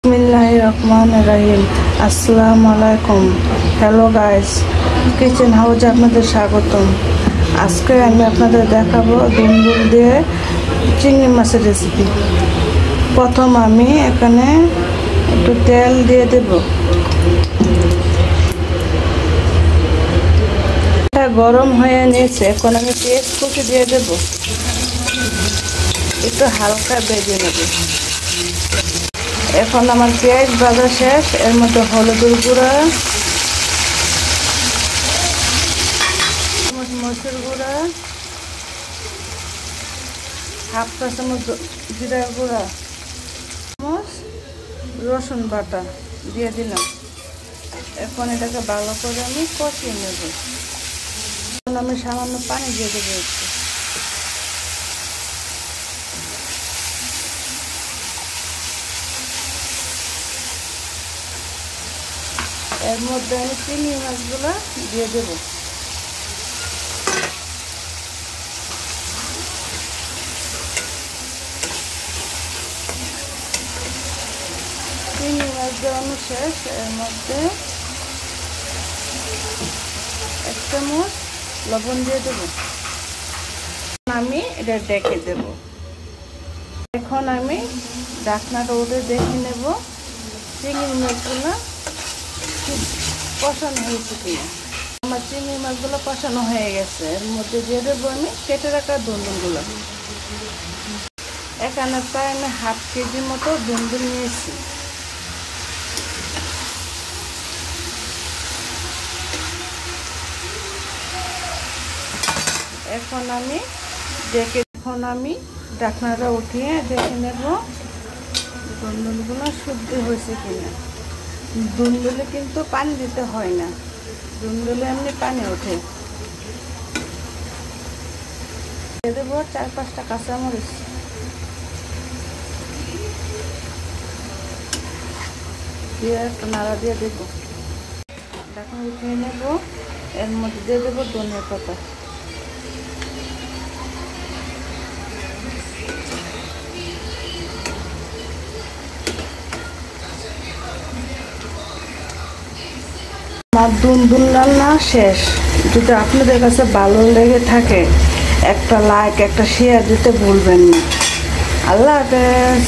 বিসমিল্লাহিররহমানিররহিম। আসসালামু আলাইকুম। Hello guys, kitchen হাউসে আপনাদের স্বাগতম। আজকে আমি আপনাদের দেখাবো দুন্দুল দিয়ে চিংড়ি মাছের রেসিপি। প্রথম আমি এখানে একটু তেল দিয়ে দেব। গরম হয়ে নিয়েছে, এখন আমি পেঁয়াজ কুচি দিয়ে দেব। একটু হালকা ভেজে নেব। এখন আমার পেঁয়াজ ভাজা শেষ। এর মধ্যে হলুদের গুঁড়া, মরিচের গুঁড়া, হাফ চা চামচ জিরার গুঁড়া, চামচ রসুন বাটা দিয়ে দিলাম। এখন এটাকে ভালো করে আমি কষিয়ে নেব। এখন আমি সামান্য পানি দিয়ে দেবো একটু। এর মধ্যে আমি চিংড়ি মাছগুলো দিয়ে দেব। চিংড়ি মাছ দেওয়ানো শেষ। এর মধ্যে এক চামচ লবণ দিয়ে দেব। আমি এটা ডেকে দেব। এখন আমি ঢাকনাটা উঠে দেখে নেব চিংড়ি মাছগুলো কষানো হয়েছে কিনা। আমার চিংড়ি মাছগুলো কষানো হয়ে গেছে। এর মধ্যে দিয়ে দেবো আমি কেটে রাখা দুন্দুলগুলো। এখানে প্রায় আমি হাফ কেজি মতো দুন্দুল নিয়েছি। এখন আমি ঢাকনাটা উঠিয়ে দেখে নেব দুন্দুলগুলো শুদ্ধ হয়েছে কিনা। দুন্দুলে কিন্তু পানি দিতে হয় না, দুন্দুলে এমনি পানি ওঠে। দিয়ে দেবো 4-5টা কাঁচামরিচ। দিয়ে একটা নাড়া দিয়ে দেবো। ঢাকনা উঠিয়ে নেব। এর মধ্যে দিয়ে দেবো ধনিয়া পাতা। আমার দুন্দুল রান্না শেষ। যদি আপনাদের কাছে ভালো লেগে থাকে একটা লাইক, একটা শেয়ার দিতে ভুলবেন না। আল্লাহ হাফেজ।